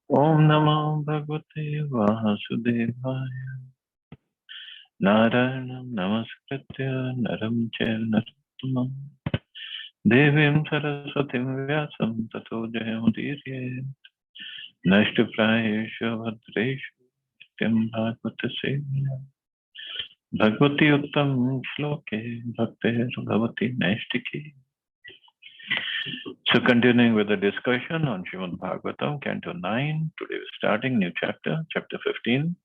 Om Namo Bhagavate Vasudevaya. Narayanam Namaskritya Naram Chaiva Narottamam Devim Saraswatim Vyasam Tato Jayamudirye Nashtaprayeshu Bhadreshu Nityam Bhagavata Sevaya Bhagavati Uttam Shloke Bhaktir Bhavati Naistiki. So continuing with the discussion on Srimad Bhagavatam, Canto 9, today we're starting new chapter, chapter 15,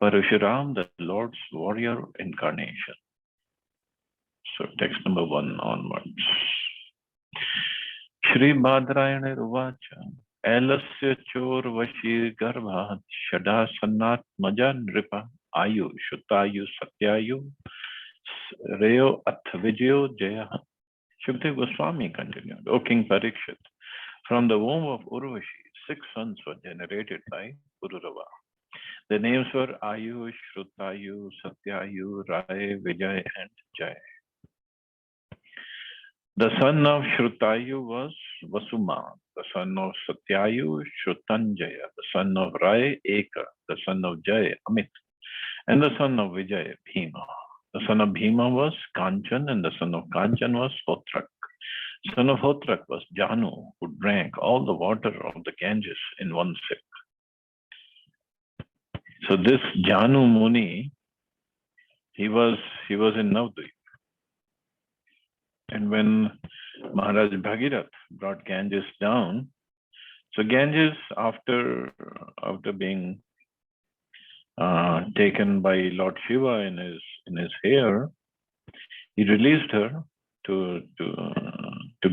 Parashuram, the Lord's warrior incarnation. So text number 1 onwards. Shri Badrayana Ruvacha, Elasya Chor Vashir Garbhat, Shada Sanat Majan Ripa, Ayu, Shutayu, Satyayu, Reo Athavijayo Jaya. Shukdev Goswami continued, O King Parikshit, from the womb of Urvashi, 6 sons were generated by Pururava. The names were Ayu, Shrutayu, Satyayu, Rai, Vijay, and Jay. The son of Shrutayu was Vasuma, the son of Satyayu, Shrutanjaya, the son of Rai, Eka, the son of Jay, Amit, and the son of Vijay, Bhima. The son of Bhima was Kanchan, and the son of Kanchan was Hotrak. Son of Hotrak was Janu, who drank all the water of the Ganges in one sip. So this Janu Muni, he was in Navadvip. And when Maharaj Bhagirath brought Ganges down, so Ganges, after being taken by Lord Shiva in his hair, he released her to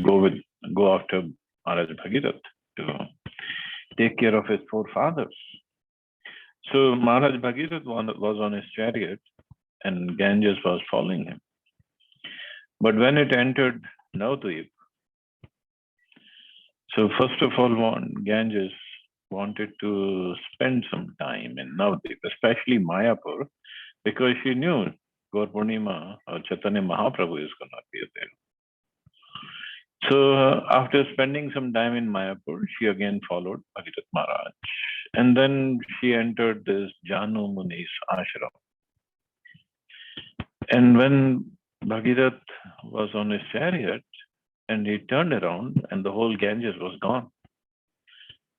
go after Maharaj Bhagirath to take care of his forefathers. So Maharaj Bhagirath was on his chariot, and Ganges was following him. But when it entered Navadvip, so first of all, Ganges wanted to spend some time in Navadvip, especially Mayapur, because she knew Gaur Purnima or Chaitanya Mahaprabhu is going to appear there. So after spending some time in Mayapur, she again followed Bhagirath Maharaj. And then she entered this Janu Muni's ashram. And when Bhagirath was on his chariot and he turned around and the whole Ganges was gone.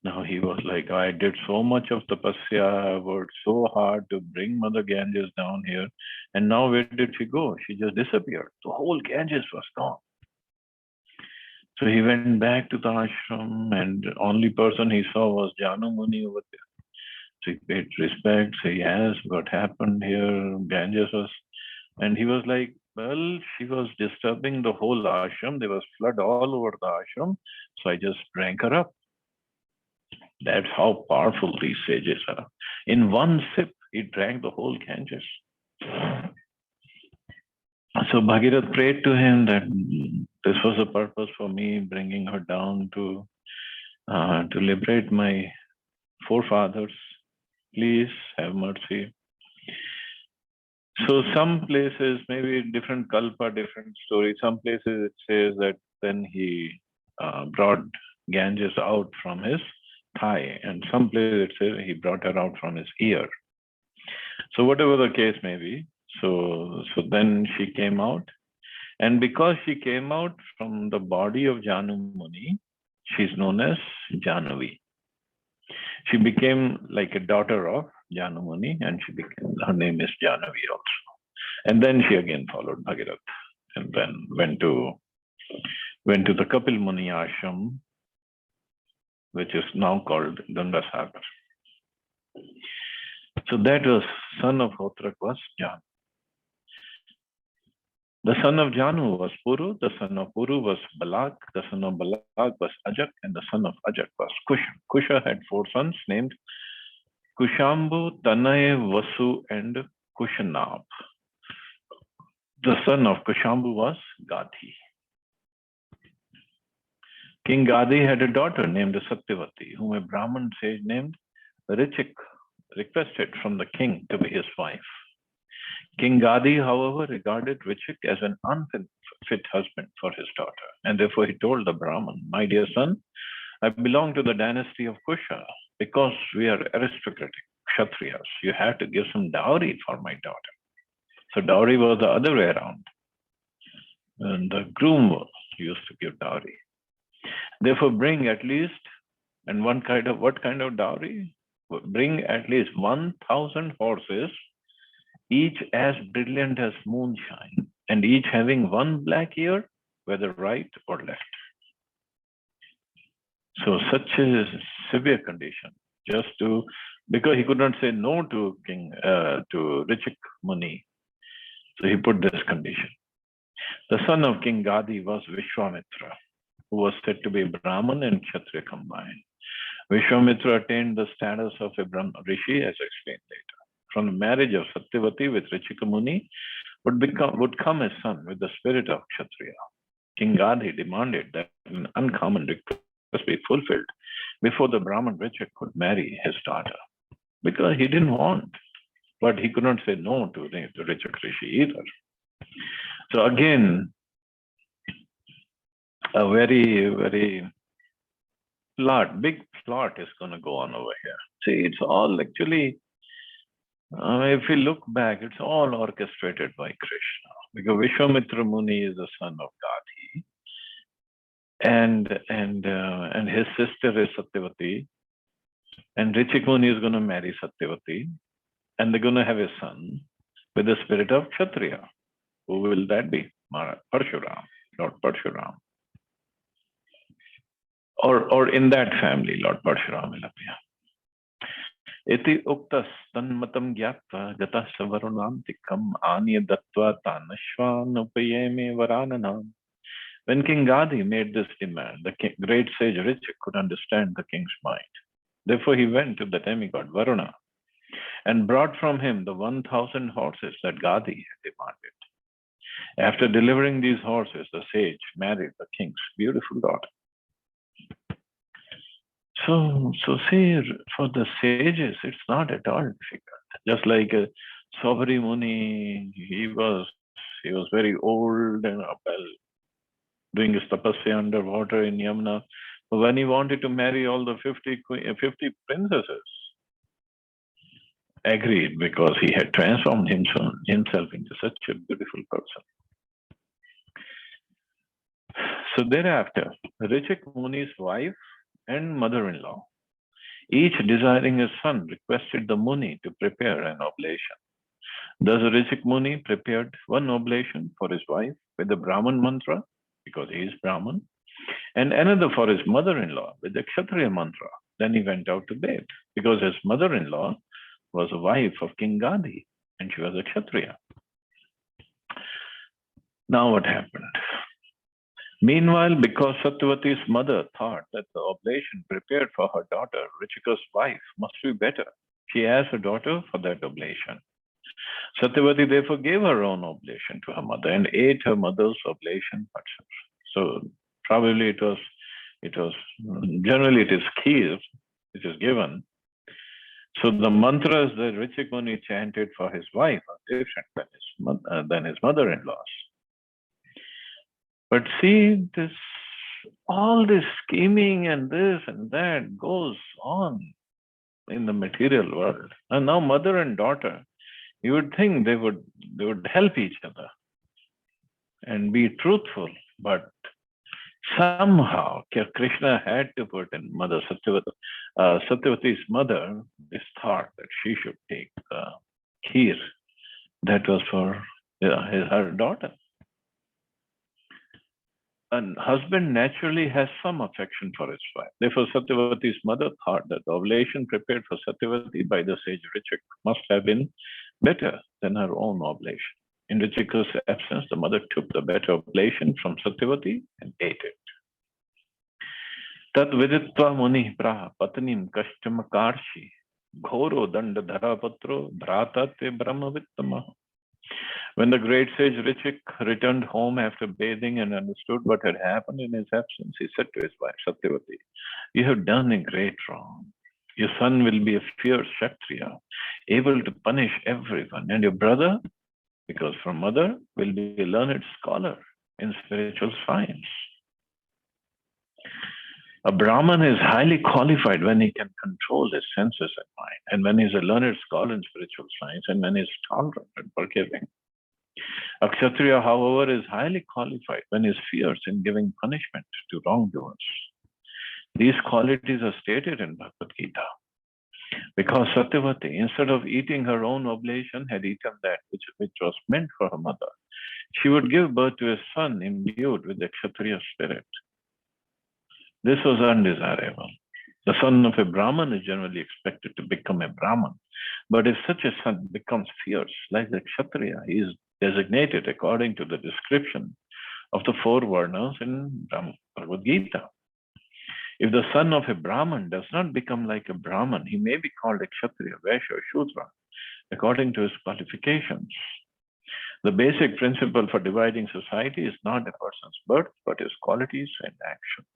Now he was like, I did so much of tapasya, I worked so hard to bring Mother Ganges down here. And now where did she go? She just disappeared. The whole Ganges was gone. So he went back to the ashram, and the only person he saw was Janu Muni over there. So he paid respect, so he asked what happened here, Ganges was, and he was like, well, she was disturbing the whole ashram. There was flood all over the ashram, so I just drank her up. That's how powerful these sages are. In one sip, he drank the whole Ganges. So Bhagirath prayed to him that this was the purpose for me bringing her down to liberate my forefathers. Please have mercy. So some places, maybe different kalpa, different story. Some places it says that then he brought Ganges out from his thigh, and some places it says he brought her out from his ear. So whatever the case may be, so then she came out, and because she came out from the body of Janu Muni, she's known as Jahnavi. She became like a daughter of Janu Muni, and her name is Jahnavi also. And then she again followed Bhagirath, and then went to the Kapil Muni ashram, which is now called Gangasagar. So that was son of Hotrak was Janu. The son of Janu was Puru, the son of Puru was Balak, the son of Balak was Ajak, and the son of Ajak was Kusha. Kusha had 4 sons named Kushambu, Tanay, Vasu, and Kushanab. The son of Kushambu was Gadhi. King Gadhi had a daughter named Satyavati, whom a Brahmin sage named Richik requested from the king to be his wife. King Gadhi, however, regarded Richik as an unfit husband for his daughter, and therefore he told the Brahmin, my dear son, I belong to the dynasty of Kusha, because we are aristocratic Kshatriyas, you have to give some dowry for my daughter. So dowry was the other way around. And the groom used to give dowry. Therefore, bring at least, and what kind of dowry? Bring at least 1,000 horses, each as brilliant as moonshine, and each having one black ear, whether right or left. So such a severe condition, because he could not say no to to Richik Muni. So he put this condition. The son of King Gadi was Vishwamitra, who was said to be Brahman and Kshatriya combined. Vishwamitra attained the status of a Brahma Rishi, as explained later. From the marriage of Satyavati with Richika Muni would come a son with the spirit of Kshatriya. King Gadi demanded that an uncommon request be fulfilled before the Brahman Richik could marry his daughter, because he didn't want, but he could not say no to the Richik Rishi either. So again, a very, very big plot is going to go on over here. See, it's all actually, if we look back, it's all orchestrated by Krishna, because Vishwamitra Muni is the son of Gadi, and his sister is Satyavati, and Richik Muni is going to marry Satyavati, and they're going to have a son with the spirit of Kshatriya. Who will that be? Parshuram, Lord Parshuram. Or in that family, Lord Parshuram will appear. Iti uktas tanmatam gyatva gata savarunantikam anya dattva tanashvan upayeme varananam. When King Gadi made this demand, the great sage Richik could understand the king's mind. Therefore, he went to the demigod Varuna and brought from him the 1,000 horses that Gadi had demanded. After delivering these horses, the sage married the king's beautiful daughter. So see, for the sages, it's not at all difficult. Just like Saubhari Muni, he was very old and doing his tapasya underwater in Yamuna. But when he wanted to marry all the 50 princesses, agreed, because he had transformed himself into such a beautiful person. So thereafter, Richik Muni's wife and mother-in-law, each desiring a son, requested the Muni to prepare an oblation. Thus Richik Muni prepared one oblation for his wife with the Brahman mantra, because he is Brahman, and another for his mother-in-law with the Kshatriya mantra. Then he went out to bed, because his mother-in-law was a wife of King Gadi, and she was a Kshatriya. Now what happened? Meanwhile, because Satyavati's mother thought that the oblation prepared for her daughter, Richika's wife, must be better, she asked her daughter for that oblation. Satyavati therefore gave her own oblation to her mother and ate her mother's oblation herself. So probably it was generally it is kheer which is given. So the mantras that Richik Muni chanted for his wife are different than his mother-in-law's. But see, all this scheming and this and that goes on in the material world. And now mother and daughter, you would think they would help each other and be truthful, but somehow Krishna had to put in Mother Satyavati's mother this thought that she should take the kheer that was for her daughter. A husband naturally has some affection for his wife. Therefore, Satyavati's mother thought that the oblation prepared for Satyavati by the sage Richik must have been better than her own oblation. In Richika's absence, the mother took the better oblation from Satyavati and ate it. Tat viditva muni praha patnim kashchamakarshi ghoro danda dharapatro dhratate brahmavittama. When the great sage Richik returned home after bathing and understood what had happened in his absence, he said to his wife Satyavati, "You have done a great wrong. Your son will be a fierce Kshatriya, able to punish everyone, and your brother, because from mother, will be a learned scholar in spiritual science." A Brahman is highly qualified when he can control his senses and mind, and when he's a learned scholar in spiritual science, and when he's tolerant and forgiving. A Kshatriya, however, is highly qualified when he's fierce in giving punishment to wrongdoers. These qualities are stated in Bhagavad Gita. Because Satyavati, instead of eating her own oblation, had eaten that which was meant for her mother, she would give birth to a son imbued with the Kshatriya spirit. This was undesirable. The son of a Brahman is generally expected to become a Brahman. But if such a son becomes fierce, like the Kshatriya, he is designated according to the description of the four Varnas in Bhagavad Gita. If the son of a Brahman does not become like a Brahman, he may be called a Kshatriya, Vaishya, or Shudra, according to his qualifications. The basic principle for dividing society is not a person's birth, but his qualities and actions.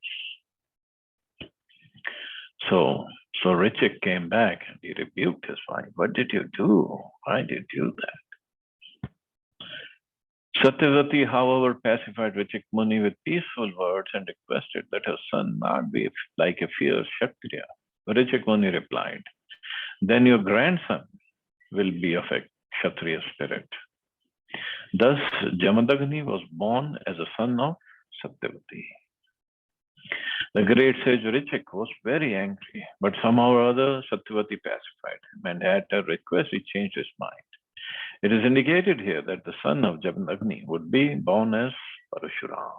So Richik came back and he rebuked his wife. What did you do? Why did you do that? Satyavati, however, pacified Richik Muni with peaceful words and requested that her son not be like a fierce Kshatriya. Richik Muni replied, then your grandson will be of a Kshatriya spirit. Thus, Jamadagni was born as a son of Satyavati. The great sage Richik was very angry, but somehow or other Satyavati pacified him, and at her request he changed his mind. It is indicated here that the son of Jamadagni would be born as Parashuram.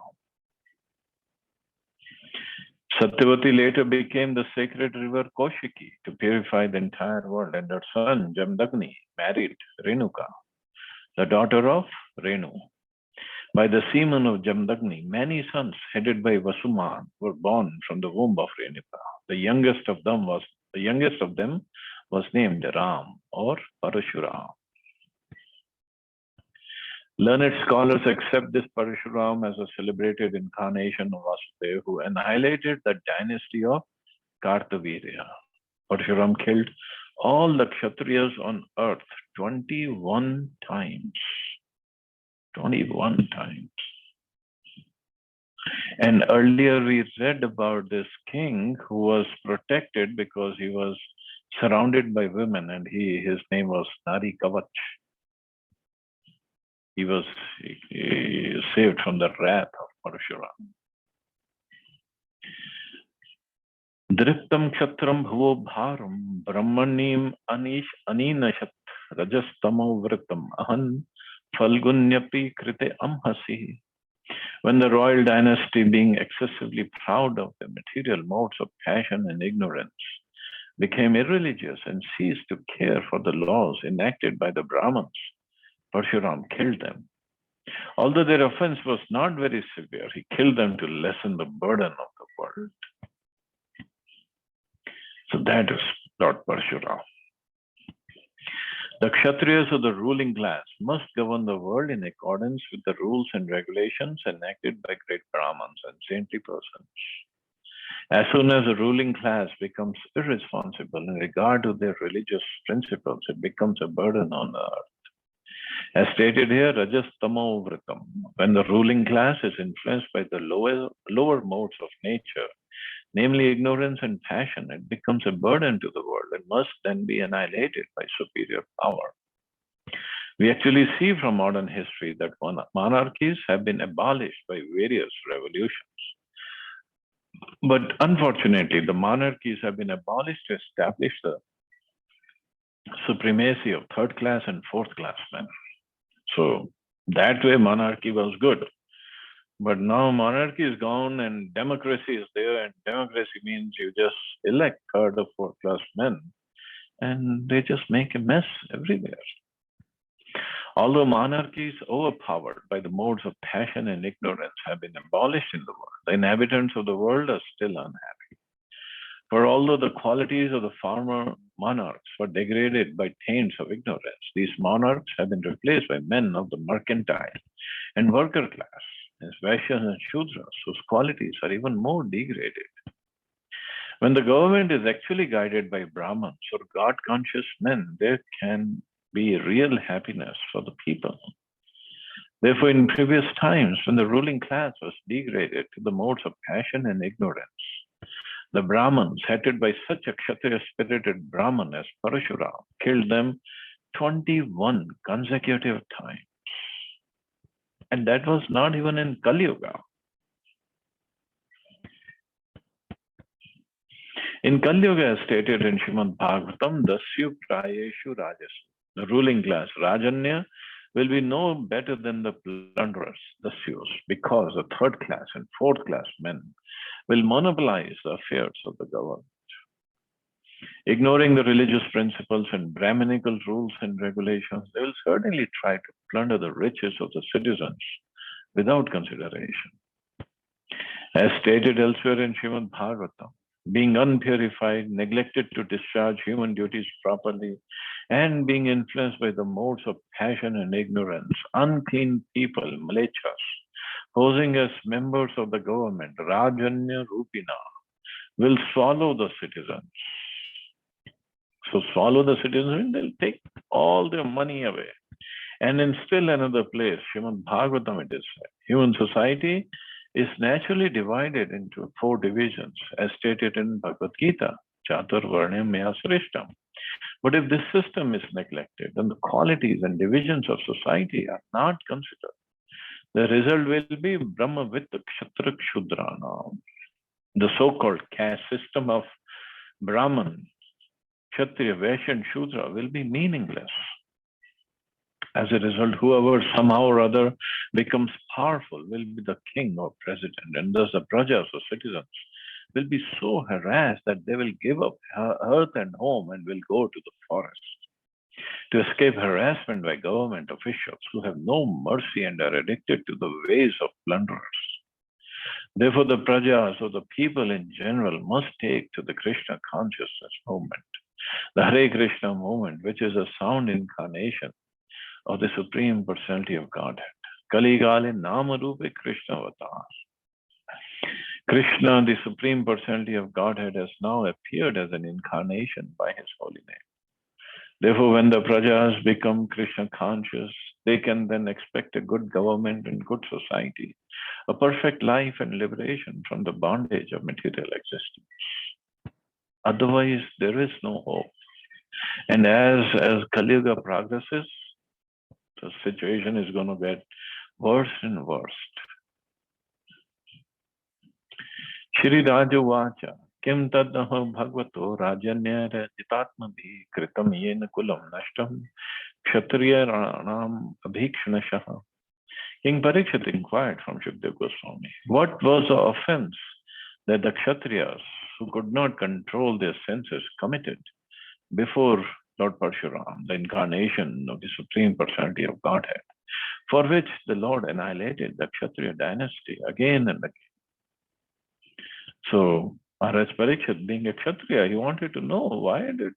Satyavati later became the sacred river Kaushiki to purify the entire world, and her son Jamadagni married Renuka, the daughter of Renu. By the semen of Jamadagni, many sons headed by Vasuman were born from the womb of Renuka. The youngest of them was named Ram or Parashuram. Learned scholars accept this Parashuram as a celebrated incarnation of Vasudeva who annihilated the dynasty of Kartavirya. Parashuram killed all the Kshatriyas on earth 21 times. 21 times. And earlier we read about this king who was protected because he was surrounded by women, and his name was Nari Kavach. He was saved from the wrath of Parashuram. Driptam kshatram bhuvo bharam brahmanim aninashat rajastamo vritam ahan falgunyapi krite amhasi. When the royal dynasty, being excessively proud of the material modes of passion and ignorance, became irreligious and ceased to care for the laws enacted by the Brahmins, Parshuram killed them. Although their offense was not very severe, he killed them to lessen the burden of the world. So that is Lord Parshuram. The Kshatriyas of the ruling class must govern the world in accordance with the rules and regulations enacted by great Brahmins and saintly persons. As soon as the ruling class becomes irresponsible in regard to their religious principles, it becomes a burden on the earth. As stated here, Rajastamo Vritam, when the ruling class is influenced by the lower modes of nature, namely ignorance and passion, it becomes a burden to the world and must then be annihilated by superior power. We actually see from modern history that monarchies have been abolished by various revolutions. But unfortunately, the monarchies have been abolished to establish the supremacy of third class and fourth class men. So that way monarchy was good. But now monarchy is gone and democracy is there, and democracy means you just elect third or fourth class men and they just make a mess everywhere. Although monarchies overpowered by the modes of passion and ignorance have been abolished in the world, the inhabitants of the world are still unhappy. For although the qualities of the former monarchs were degraded by taints of ignorance, these monarchs have been replaced by men of the mercantile and worker class, as Vaishyas and Shudras, whose qualities are even more degraded. When the government is actually guided by Brahmins or God-conscious men, there can be real happiness for the people. Therefore, in previous times, when the ruling class was degraded to the modes of passion and ignorance, The Brahmins, headed by such a Kshatriya-spirited Brahman as Parashuram, killed them 21 consecutive times. And that was not even in Kali Yuga. In Kali Yuga, as stated in Srimad Bhagavatam, Dasyu Prayeshu Rajasu, the ruling class, Rajanya, will be no better than the plunderers, Dasyus, because the third class and fourth class men will monopolize the affairs of the government. Ignoring the religious principles and Brahminical rules and regulations, they will certainly try to plunder the riches of the citizens without consideration. As stated elsewhere in Srimad Bhagavatam, being unpurified, neglected to discharge human duties properly, and being influenced by the modes of passion and ignorance, unclean people, malechas, posing as members of the government, Rajanya Rupina, will swallow the citizens. So swallow the citizens, they'll take all their money away. And in still another place, Srimad Bhagavatam, it is said, human society is naturally divided into 4 divisions, as stated in Bhagavad Gita, Chatur Varnam Maya Srishtam. But if this system is neglected, then the qualities and divisions of society are not considered. The result will be Brahmavit Kshatriya Kshudrana. The so-called caste system of Brahman, Kshatriya, Vaishya and Shudra will be meaningless. As a result, whoever somehow or other becomes powerful will be the king or president, and thus the prajas or citizens will be so harassed that they will give up earth and home and will go to the forest to escape harassment by government officials who have no mercy and are addicted to the ways of plunderers. Therefore, the prajas or the people in general must take to the Krishna consciousness movement, the Hare Krishna movement, which is a sound incarnation of the Supreme Personality of Godhead. Kali Gali Namarupe Krishna Avatar. Krishna, the Supreme Personality of Godhead, has now appeared as an incarnation by his holy name. Therefore, when the prajas become Krishna conscious, they can then expect a good government and good society, a perfect life and liberation from the bondage of material existence. Otherwise, there is no hope. And as Kali Yuga progresses, the situation is going to get worse and worse. Shri Raju Vacha, Kim Tadnaho Bhagavato Rajanya Jitatmabhi Kritam Yena Kulam Nashtam Kshatriya Ranam Abhikshanashaha. King Parikshit inquired from Shukdev Goswami, what was the offense that the Kshatriyas, who could not control their senses, committed before Lord Parshuram, the incarnation of the Supreme Personality of Godhead, for which the Lord annihilated the Kshatriya dynasty again and again. So, Maharaj Parikshit, being a Kshatriya, he wanted to know why did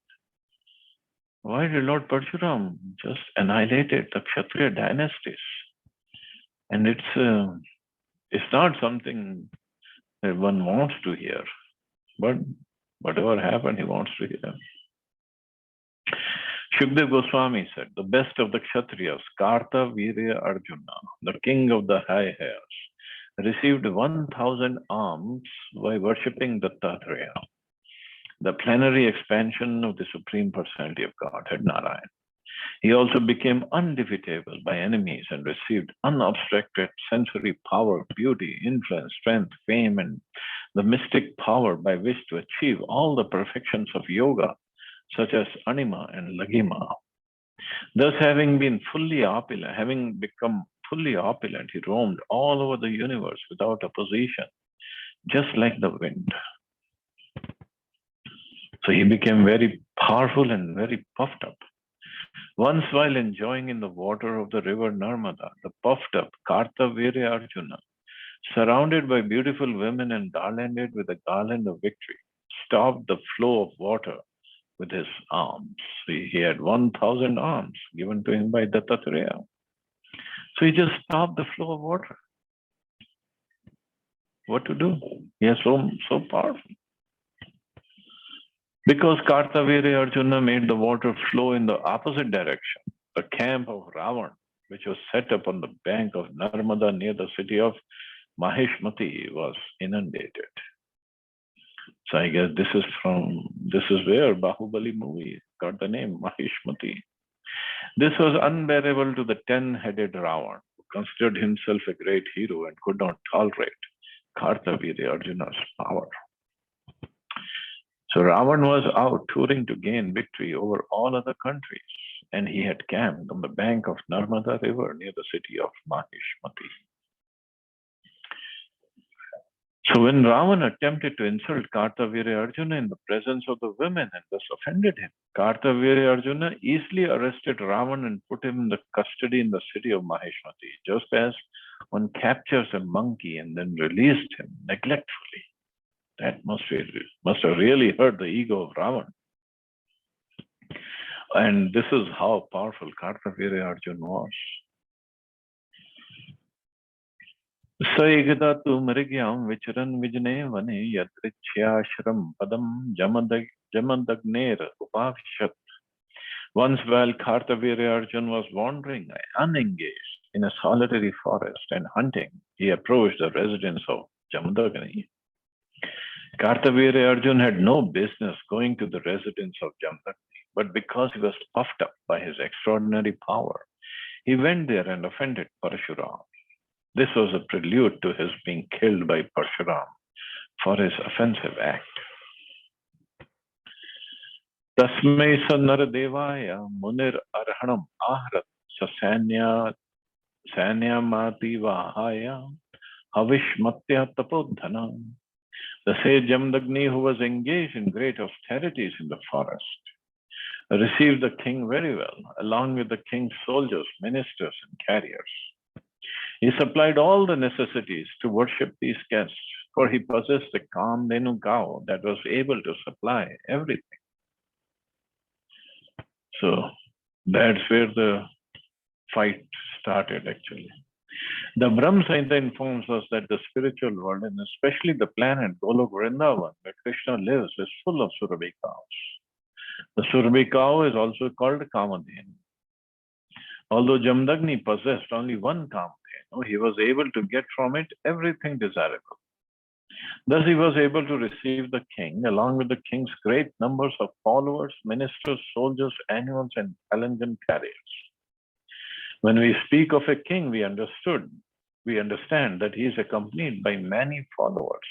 Lord Parshuram just annihilated the Kshatriya dynasties? And it's not something that one wants to hear, but whatever happened, he wants to hear. Shukdev Goswami said, the best of the Kshatriyas, Karta Virya Arjuna, the king of the high hairs, received 1,000 alms by worshipping Dattatreya, the plenary expansion of the Supreme Personality of Godhead, Narayan. He also became undefeatable by enemies and received unobstructed sensory power, beauty, influence, strength, fame, and the mystic power by which to achieve all the perfections of yoga, such as anima and lagima. Thus, having become fully opulent, he roamed all over the universe without opposition, just like the wind. So he became very powerful and very puffed up. Once, while enjoying in the water of the river Narmada, the puffed up Kartavirya Arjuna, surrounded by beautiful women and garlanded with a garland of victory, stopped the flow of water with his arms. He had 1,000 arms given to him by Dattatreya. So he just stopped the flow of water. What to do? He is so powerful. Because Kartavirya Arjuna made the water flow in the opposite direction, the camp of Ravan, which was set up on the bank of Narmada near the city of Maheshmati, was inundated. So I guess this is where Bahubali movie got the name Mahishmati. This was unbearable to the 10-headed Ravan, who considered himself a great hero and could not tolerate Kartavirya Arjuna's power. So Ravan was out touring to gain victory over all other countries, and he had camped on the bank of Narmada River near the city of Mahishmati. So when Ravan attempted to insult Kartavirya Arjuna in the presence of the women and thus offended him, Kartavirya Arjuna easily arrested Ravan and put him in the custody in the city of Mahishmati, just as one captures a monkey and then released him neglectfully. That must have really hurt the ego of Ravan. And this is how powerful Kartavirya Arjuna was. Saigada tu mrigyam vicharan vijne vane yadrichyaashram padam jamadagner upavishat. Once while Kartavirya Arjuna was wandering unengaged in a solitary forest and hunting, he approached the residence of Jamadagni. Kartavirya Arjuna had no business going to the residence of Jamadagni, but because he was puffed up by his extraordinary power, he went there and offended Parshuram. This was a prelude to his being killed by Parshuram for his offensive act. Tasmai sa naradevaya munir arhanam ahrat sa sanyamati vahaya havishmatya tapodhana. The sage Jamadagni, who was engaged in great austerities in the forest, received the king very well, along with the king's soldiers, ministers, and carriers. He supplied all the necessities to worship these guests, for he possessed a Kamdhenu cow that was able to supply everything. So that's where the fight started, actually. The Brahma Samhita informs us that the spiritual world, and especially the planet Golok Vrindavan, where Krishna lives, is full of Surabhi cows. The Surabhi cow is also called Kamadhenu. Although Jamadagni possessed only one Kamadhenu, he was able to get from it everything desirable. Thus he was able to receive the king, along with the king's great numbers of followers, ministers, soldiers, animals, and palanquin carriers. When we speak of a king, we understand that he is accompanied by many followers.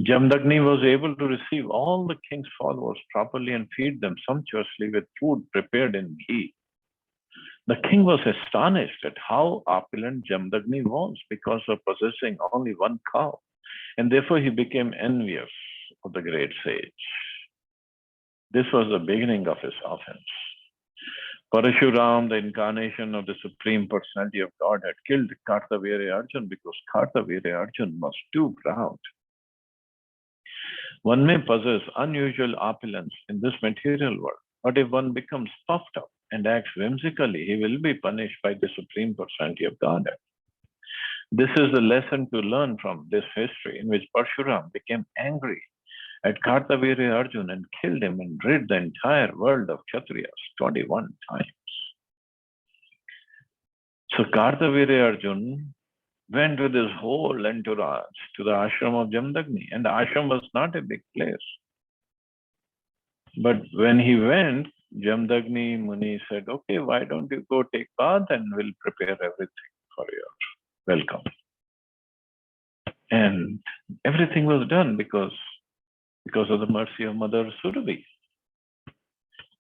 Jamadagni was able to receive all the king's followers properly and feed them sumptuously with food prepared in ghee. The king was astonished at how opulent Jamadagni was because of possessing only one cow, and therefore he became envious of the great sage. This was the beginning of his offense. Parashuram, the incarnation of the Supreme Personality of God, had killed Kartavirya Arjuna because Kartavirya Arjuna was too proud. One may possess unusual opulence in this material world, but if one becomes puffed up and acts whimsically, he will be punished by the Supreme Personality of God. This is the lesson to learn from this history, in which Parshuram became angry at Kartavirya Arjuna and killed him and rid the entire world of Kshatriyas 21 times. So Kartavirya Arjuna went with his whole entourage to the ashram of Jamadagni, and the ashram was not a big place. But when he went, Jamadagni Muni said, okay, why don't you go take bath and we'll prepare everything for your welcome. And everything was done because of the mercy of Mother Surabhi.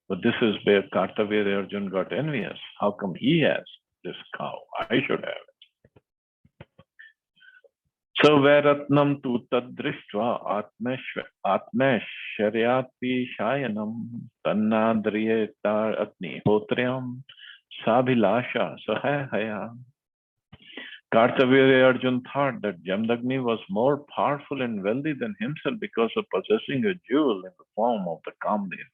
But this is where Kartavirya Arjuna got envious. How come he has this cow? I should have it. So Varatnam tu tadrishtva atmesharyati shayanam tannadriyeta atni hotryam sabhilasha sahaya. Kartavirya Arjuna thought that Jamadagni was more powerful and wealthy than himself because of possessing a jewel in the form of the Kamdhenu.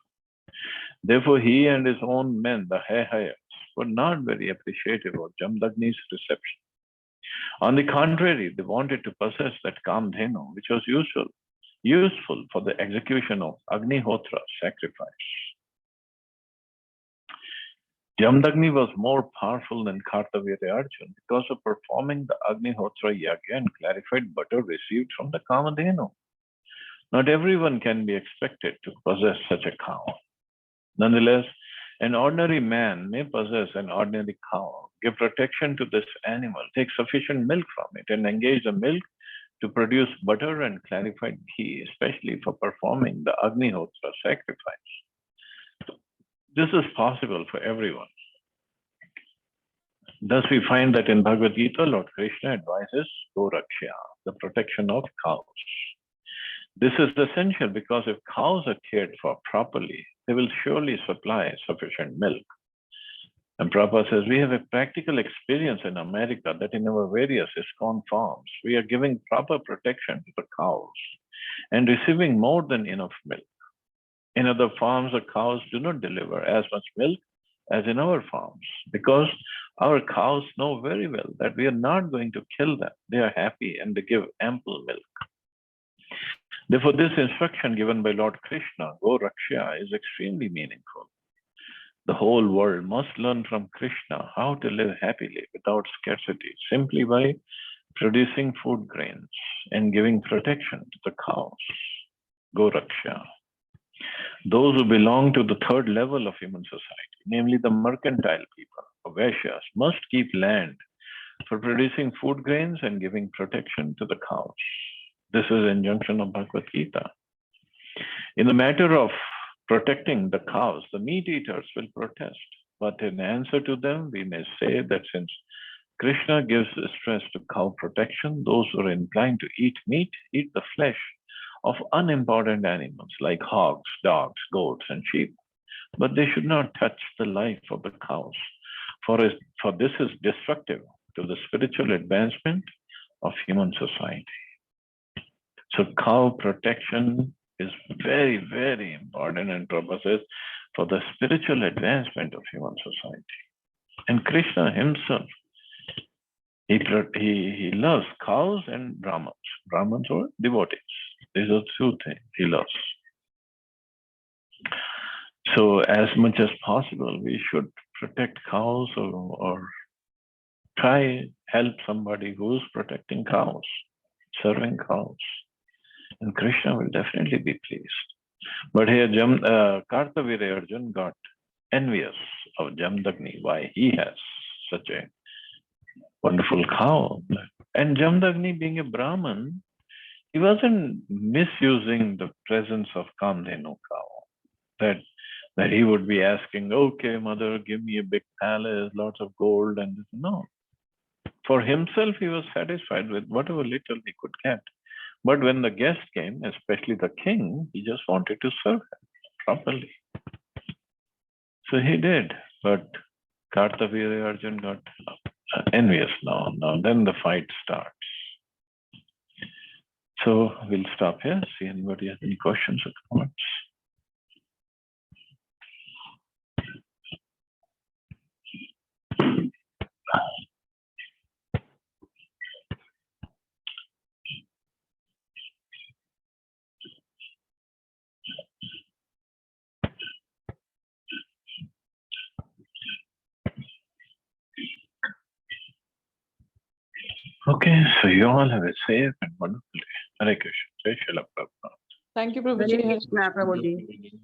Therefore, he and his own men, the Hayhayas, were not very appreciative of Jamadagni's reception. On the contrary, they wanted to possess that Kamdhenu, which was useful for the execution of Agnihotra sacrifice. Jamadagni was more powerful than Kartavirya Arjuna because of performing the Agnihotra Yagya and clarified butter received from the Kamadhenu. Not everyone can be expected to possess such a cow. Nonetheless, an ordinary man may possess an ordinary cow, give protection to this animal, take sufficient milk from it, and engage the milk to produce butter and clarified ghee, especially for performing the Agnihotra sacrifice. This is possible for everyone. Thus, we find that in Bhagavad Gita, Lord Krishna advises Gorakshya, the protection of cows. This is essential because if cows are cared for properly, they will surely supply sufficient milk. And Prabhupada says, we have a practical experience in America that in our various ISKCON farms, we are giving proper protection to the cows and receiving more than enough milk. In other farms, the cows do not deliver as much milk as in our farms because our cows know very well that we are not going to kill them. They are happy and they give ample milk. Therefore, this instruction given by Lord Krishna, Go Rakshya, is extremely meaningful. The whole world must learn from Krishna how to live happily without scarcity, simply by producing food grains and giving protection to the cows. Go Rakshya. Those who belong to the third level of human society, namely the mercantile people, or Vaishyas, must keep land for producing food grains and giving protection to the cows. This is an injunction of Bhagavad Gita. In the matter of protecting the cows, the meat eaters will protest. But in answer to them, we may say that since Krishna gives stress to cow protection, those who are inclined to eat meat eat the flesh of unimportant animals like hogs, dogs, goats, and sheep. But they should not touch the life of the cows, for this is destructive to the spiritual advancement of human society. So cow protection is very, very important, and Prabhupada says, for the spiritual advancement of human society. And Krishna himself, he loves cows and Brahmans. Brahmans or devotees. These are two things he loves. So as much as possible, we should protect cows or try help somebody who's protecting cows, serving cows. And Krishna will definitely be pleased. But here Kartaviriya Arjuna got envious of Jamdagni, why he has such a wonderful cow. And Jamdagni, being a Brahmin, he wasn't misusing the presence of Kamdhenu cow. That he would be asking, okay, mother, give me a big palace, lots of gold, and no. For himself, he was satisfied with whatever little he could get. But when the guest came, especially the king, he just wanted to serve him properly. So he did, but Kartaviriya Arjuna got envious now. Now then the fight starts. So we'll stop here, see anybody has any questions or comments. Okay, so you all have a safe and wonderful day. Hare Krishna. Jai Srila Prabhupada. Thank you, Prabhuji. Hare Krishna, Prabhuji.